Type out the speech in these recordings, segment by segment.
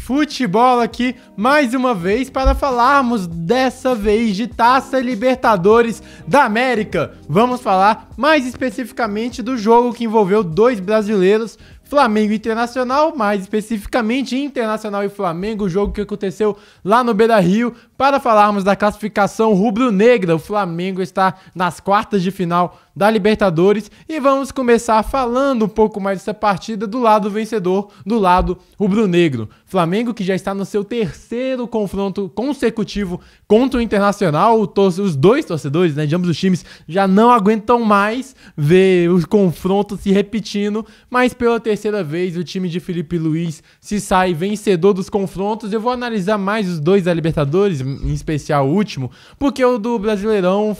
Futebol aqui mais uma vez para falarmos dessa vez de Taça Libertadores da América. Vamos falar mais especificamente do jogo que envolveu dois brasileiros, Flamengo e Internacional, mais especificamente Internacional e Flamengo, o jogo que aconteceu lá no Beira-Rio. Para falarmos da classificação rubro-negra, o Flamengo está nas quartas de final da Libertadores e vamos começar falando um pouco mais dessa partida do lado vencedor, do lado rubro-negro. Flamengo que já está no seu terceiro confronto consecutivo contra o Internacional, os dois torcedores, de ambos os times já não aguentam mais ver os confrontos se repetindo, mas pela terceira vez o time de Felipe Luiz se sai vencedor dos confrontos. Eu vou analisar mais os dois da Libertadores, em especial o último, porque o do Brasileirão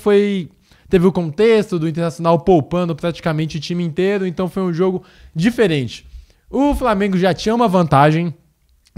teve o contexto do Internacional poupando praticamente o time inteiro, então foi um jogo diferente. O Flamengo já tinha uma vantagem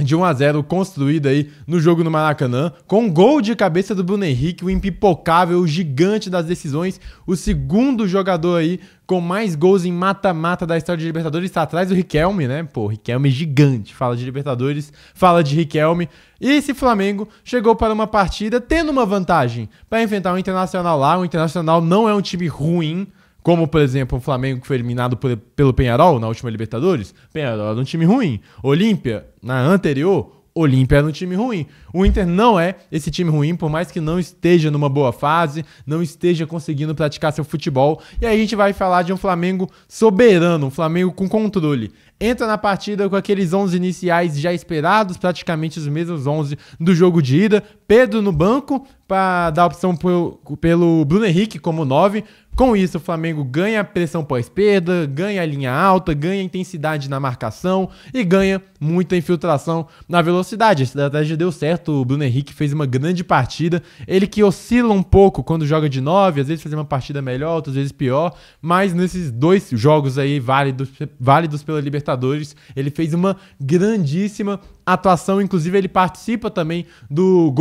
de 1-0 construída aí no jogo no Maracanã, com gol de cabeça do Bruno Henrique, o impipocável, o gigante das decisões, o segundo jogador aí com mais gols em mata-mata da história de Libertadores, está atrás do Riquelme, né? Pô, Riquelme é gigante, fala de Libertadores, fala de Riquelme. E esse Flamengo chegou para uma partida tendo uma vantagem para enfrentar o Internacional lá. O Internacional não é um time ruim, como, por exemplo, o Flamengo que foi eliminado pelo Peñarol na última Libertadores. Peñarol era um time ruim. Olímpia, na anterior, Olímpia era um time ruim. O Inter não é esse time ruim, por mais que não esteja numa boa fase, não esteja conseguindo praticar seu futebol. E aí a gente vai falar de um Flamengo soberano, um Flamengo com controle. Entra na partida com aqueles 11 iniciais já esperados, praticamente os mesmos 11 do jogo de ida. Pedro no banco para dar opção pelo Bruno Henrique como 9. Com isso, o Flamengo ganha pressão pós-perda, ganha a linha alta, ganha intensidade na marcação e ganha muita infiltração na velocidade. A estratégia deu certo, o Bruno Henrique fez uma grande partida. Ele que oscila um pouco quando joga de 9, às vezes faz uma partida melhor, outras vezes pior, mas nesses dois jogos aí válidos pela Libertadores, ele fez uma grandíssima atuação. Inclusive ele participa também do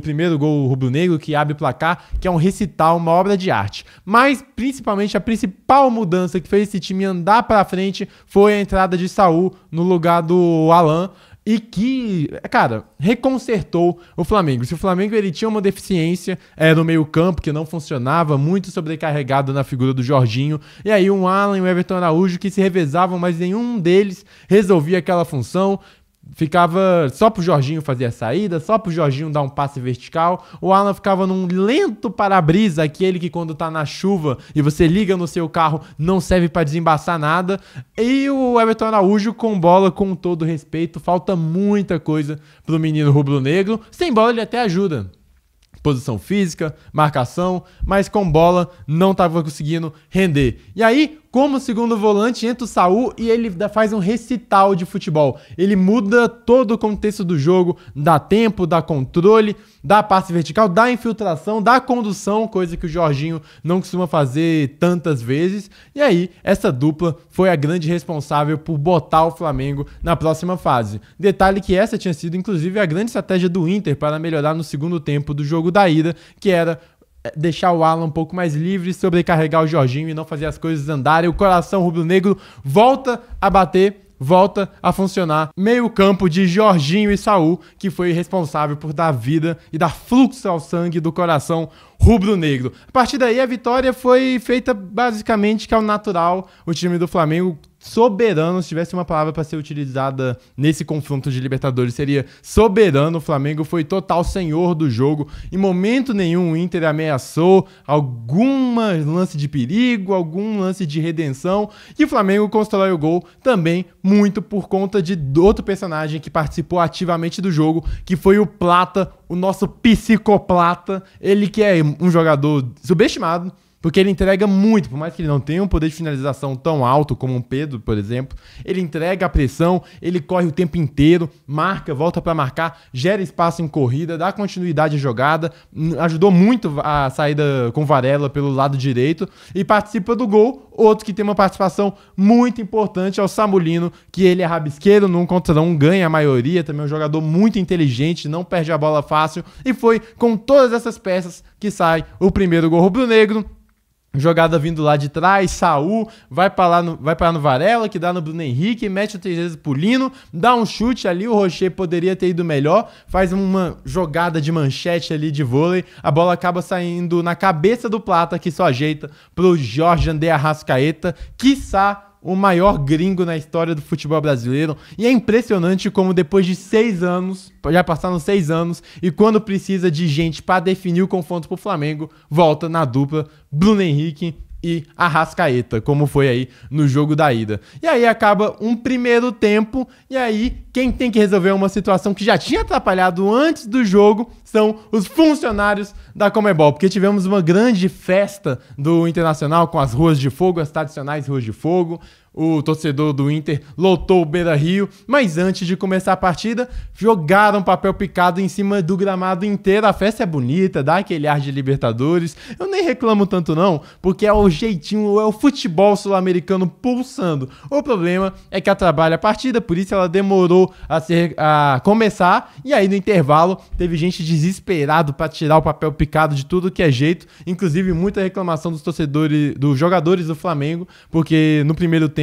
primeiro gol rubro-negro que abre o placar, que é um recital, uma obra de arte. Mas principalmente a principal mudança que fez esse time andar para frente foi a entrada de Saul no lugar do Alan, e que, cara, reconcertou o Flamengo. Se o Flamengo ele tinha uma deficiência no meio campo, que não funcionava, muito sobrecarregado na figura do Jorginho, e aí o Alan e o Everton Araújo que se revezavam, mas nenhum deles resolvia aquela função. Ficava só pro Jorginho fazer a saída, só pro Jorginho dar um passe vertical. O Alan ficava num lento para-brisa, aquele que quando tá na chuva e você liga no seu carro não serve para desembaçar nada. E o Everton Araújo com bola, com todo respeito, falta muita coisa pro menino rubro-negro. Sem bola ele até ajuda, posição física, marcação, mas com bola não estava conseguindo render. E aí, como segundo volante, entra o Saul e ele faz um recital de futebol. Ele muda todo o contexto do jogo, dá tempo, dá controle, dá passe vertical, dá infiltração, dá condução, coisa que o Jorginho não costuma fazer tantas vezes. E aí, essa dupla foi a grande responsável por botar o Flamengo na próxima fase. Detalhe que essa tinha sido, inclusive, a grande estratégia do Inter para melhorar no segundo tempo do jogo da ida, que era deixar o Alan um pouco mais livre, sobrecarregar o Jorginho e não fazer as coisas andarem. O coração rubro-negro volta a bater, volta a funcionar. Meio campo de Jorginho e Saul, que foi responsável por dar vida e dar fluxo ao sangue do coração rubro-negro. A partir daí a vitória foi feita basicamente que ao natural. O time do Flamengo soberano, se tivesse uma palavra para ser utilizada nesse confronto de Libertadores, seria soberano. O Flamengo foi total senhor do jogo. Em momento nenhum o Inter ameaçou algum lance de perigo, algum lance de redenção. E o Flamengo constrói o gol também muito por conta de outro personagem que participou ativamente do jogo, que foi o Plata, o nosso psicoplata. Ele que é um jogador subestimado, porque ele entrega muito, por mais que ele não tenha um poder de finalização tão alto como um Pedro, por exemplo. Ele entrega a pressão, ele corre o tempo inteiro, marca, volta para marcar, gera espaço em corrida, dá continuidade à jogada, ajudou muito a saída com Varela pelo lado direito e participa do gol. Outro que tem uma participação muito importante é o Samulino, que ele é rabisqueiro, num contra um, ganha a maioria, também é um jogador muito inteligente, não perde a bola fácil, e foi com todas essas peças que sai o primeiro gol rubro-negro. Jogada vindo lá de trás, Saul vai parar no Varela, que dá no Bruno Henrique, mete o 3 vezes pro Lino, dá um chute ali, o Rocher poderia ter ido melhor, faz uma jogada de manchete ali de vôlei, a bola acaba saindo na cabeça do Plata, que só ajeita pro Jorge André Arrascaeta, quiçá o maior gringo na história do futebol brasileiro. E é impressionante como depois de 6 anos, já passaram 6 anos, e quando precisa de gente para definir o confronto pro Flamengo, volta na dupla Bruno Henrique e Arrascaeta, como foi aí no jogo da ida. E aí acaba um primeiro tempo, e aí quem tem que resolver uma situação que já tinha atrapalhado antes do jogo são os funcionários da Conmebol, porque tivemos uma grande festa do Internacional com as ruas de fogo, as tradicionais ruas de fogo. O torcedor do Inter lotou o Beira-Rio, mas antes de começar a partida, jogaram papel picado em cima do gramado inteiro. A festa é bonita, dá aquele ar de Libertadores. Eu nem reclamo tanto não, porque é o jeitinho, é o futebol sul-americano pulsando. O problema é que atrapalha a partida, por isso ela demorou a começar, e aí no intervalo teve gente desesperado para tirar o papel picado de tudo que é jeito, inclusive muita reclamação dos torcedores, dos jogadores do Flamengo, porque no primeiro tempo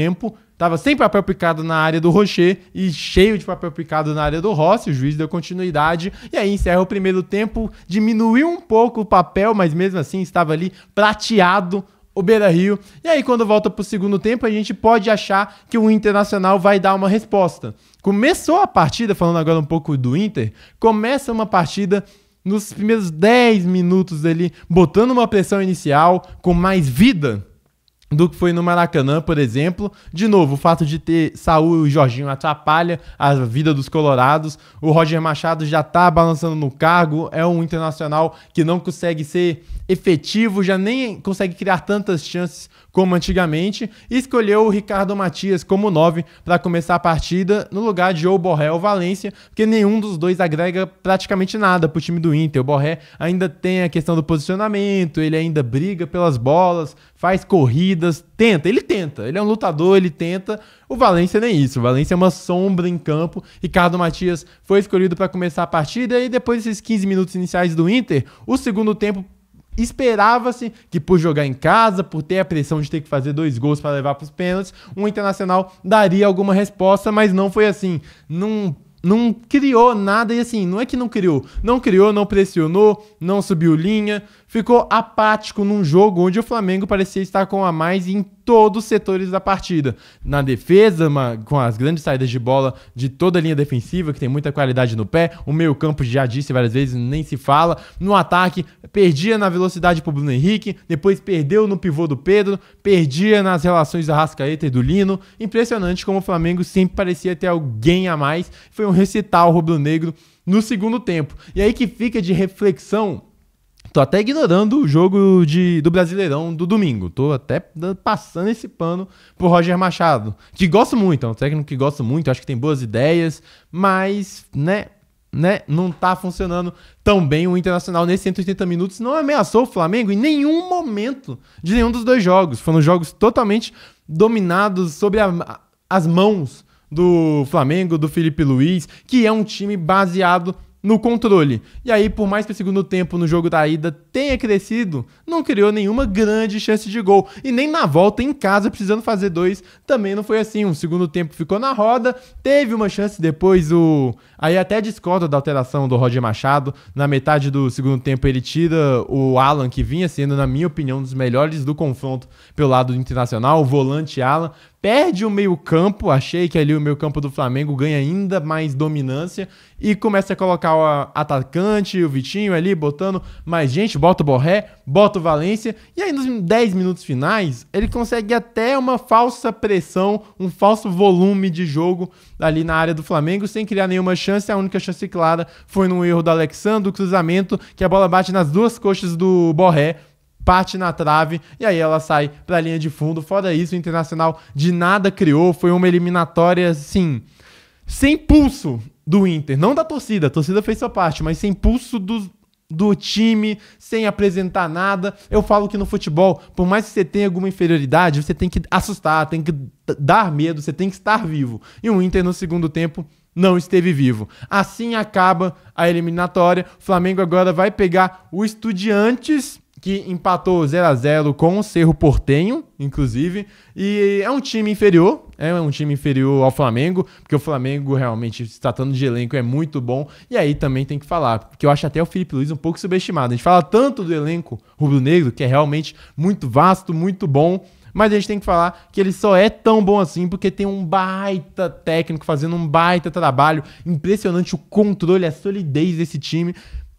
tava sem papel picado na área do Rocher e cheio de papel picado na área do Rossi. O juiz deu continuidade e aí encerra o primeiro tempo, diminuiu um pouco o papel, mas mesmo assim estava ali prateado o Beira-Rio. E aí quando volta pro segundo tempo, a gente pode achar que o Internacional vai dar uma resposta. Começou a partida, falando agora um pouco do Inter, começa uma partida nos primeiros 10 minutos ali, botando uma pressão inicial, com mais vida do que foi no Maracanã, por exemplo. De novo, o fato de ter Saul e Jorginho atrapalha a vida dos colorados. O Roger Machado já tá balançando no cargo, é um Internacional que não consegue ser efetivo, já nem consegue criar tantas chances como antigamente, e escolheu o Ricardo Matias como 9 para começar a partida, no lugar de ou Borré ou Valência, porque nenhum dos dois agrega praticamente nada pro time do Inter. O Borré ainda tem a questão do posicionamento, ele ainda briga pelas bolas, faz corridas, ele é um lutador, ele tenta. O Valência nem isso, o Valência é uma sombra em campo. Ricardo Matias foi escolhido para começar a partida, e depois desses 15 minutos iniciais do Inter, o segundo tempo esperava-se que, por jogar em casa, por ter a pressão de ter que fazer 2 gols para levar para os pênaltis, o Internacional daria alguma resposta, mas não foi assim. Não criou nada, e assim, não é que não criou, não pressionou, não subiu linha, ficou apático num jogo onde o Flamengo parecia estar com a mais em todos os setores da partida. Na defesa, com as grandes saídas de bola de toda a linha defensiva, que tem muita qualidade no pé. O meio-campo, já disse várias vezes, nem se fala. No ataque, perdia na velocidade pro Bruno Henrique, depois perdeu no pivô do Pedro, perdia nas relações do Arrascaeta e do Lino. Impressionante como o Flamengo sempre parecia ter alguém a mais. Foi um recital rubro-negro no segundo tempo. E aí que fica de reflexão. Tô até ignorando o jogo do Brasileirão do domingo. Tô até passando esse pano pro Roger Machado, que gosto muito, é um técnico que gosto muito, acho que tem boas ideias, mas, não tá funcionando tão bem. O Internacional nesses 180 minutos não ameaçou o Flamengo em nenhum momento de nenhum dos dois jogos. Foram jogos totalmente dominados sobre as mãos do Flamengo, do Felipe Luiz, que é um time baseado no controle. E aí, por mais que o segundo tempo no jogo da ida tenha crescido, não criou nenhuma grande chance de gol. E nem na volta em casa, precisando fazer 2, também não foi assim. O segundo tempo ficou na roda, teve uma chance depois, aí até discordo da alteração do Roger Machado. Na metade do segundo tempo ele tira o Alan, que vinha sendo, na minha opinião, um dos melhores do confronto pelo lado do Internacional, o volante Alan. Perde o meio-campo, achei que ali o meio-campo do Flamengo ganha ainda mais dominância e começa a colocar o atacante, o Vitinho ali, botando mais gente, bota o Borré, bota o Valência, e aí nos 10 minutos finais ele consegue até uma falsa pressão, um falso volume de jogo ali na área do Flamengo, sem criar nenhuma chance. A única chance clara foi no erro do Alexandre, o cruzamento, que a bola bate nas 2 coxas do Borré, bate na trave, e aí ela sai para a linha de fundo. Fora isso, o Internacional de nada criou. Foi uma eliminatória, assim, sem pulso do Inter. Não da torcida, a torcida fez sua parte, mas sem pulso do time, sem apresentar nada. Eu falo que no futebol, por mais que você tenha alguma inferioridade, você tem que assustar, tem que dar medo, você tem que estar vivo. E o Inter no segundo tempo não esteve vivo. Assim acaba a eliminatória. O Flamengo agora vai pegar o Estudiantes, que empatou 0-0 com o Cerro Porteño, inclusive, e é um time inferior ao Flamengo, porque o Flamengo realmente, se tratando de elenco, é muito bom, e aí também tem que falar, porque eu acho até o Felipe Luiz um pouco subestimado. A gente fala tanto do elenco rubro-negro, que é realmente muito vasto, muito bom, mas a gente tem que falar que ele só é tão bom assim porque tem um baita técnico fazendo um baita trabalho, impressionante o controle, a solidez desse time.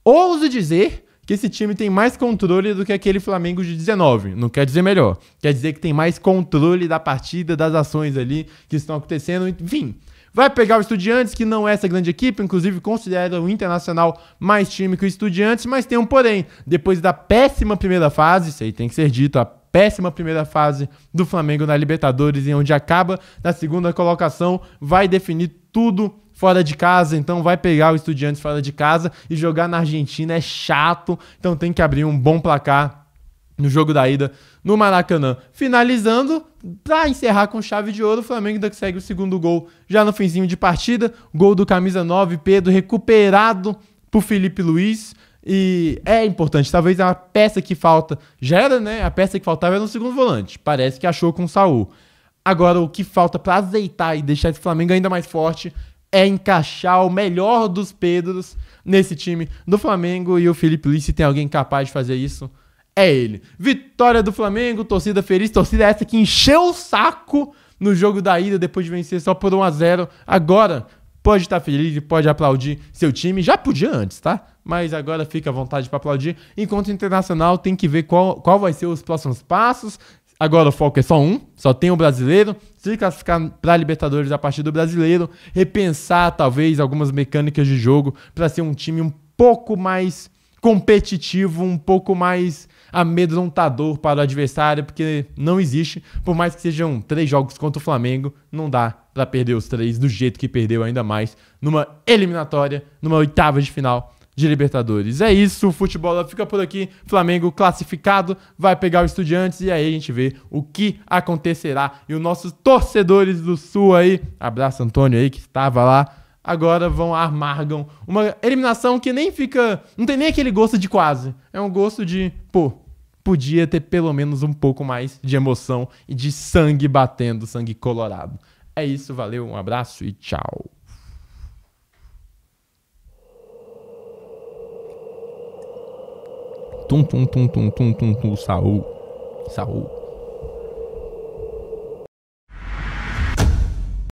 Ouso dizer que esse time tem mais controle do que aquele Flamengo de 19. Não quer dizer melhor. Quer dizer que tem mais controle da partida, das ações ali que estão acontecendo. Enfim, vai pegar o Estudiantes, que não é essa grande equipe, inclusive considera o Internacional mais time que o Estudiantes, mas tem um porém. Depois da péssima primeira fase, isso aí tem que ser dito, a péssima primeira fase do Flamengo na Libertadores, em onde acaba na segunda colocação, vai definir tudo fora de casa, então vai pegar o Estudiantes fora de casa e jogar na Argentina é chato, então tem que abrir um bom placar no jogo da ida no Maracanã. Finalizando, para encerrar com chave de ouro, o Flamengo ainda segue o segundo gol já no finzinho de partida, gol do camisa 9, Pedro, recuperado por Felipe Luiz. E é importante, talvez a peça que falta, já era, né? A peça que faltava era no segundo volante, parece que achou com o Saul. Agora o que falta para azeitar e deixar esse Flamengo ainda mais forte é encaixar o melhor dos Pedros nesse time do Flamengo, e o Felipe Luiz, se tem alguém capaz de fazer isso, é ele. Vitória do Flamengo, torcida feliz, torcida essa que encheu o saco no jogo da ida depois de vencer só por 1-0. Agora pode estar feliz e pode aplaudir seu time, já podia antes, tá? Mas agora fica à vontade para aplaudir. Enquanto o Internacional tem que ver qual vai ser os próximos passos. Agora o foco é só só tem o brasileiro, se classificar para a Libertadores a partir do brasileiro, repensar talvez algumas mecânicas de jogo para ser um time um pouco mais competitivo, um pouco mais amedrontador para o adversário, porque não existe, por mais que sejam 3 jogos contra o Flamengo, não dá para perder os 3 do jeito que perdeu, ainda mais numa eliminatória, numa oitava de final de Libertadores. É isso, o futebol fica por aqui, Flamengo classificado, vai pegar o Estudiantes e aí a gente vê o que acontecerá. E os nossos torcedores do Sul aí, abraço Antônio aí que estava lá, agora amargam uma eliminação que nem fica, não tem nem aquele gosto de quase, é um gosto de, podia ter pelo menos um pouco mais de emoção e de sangue batendo, sangue colorado. É isso, valeu, um abraço e tchau. Saúl.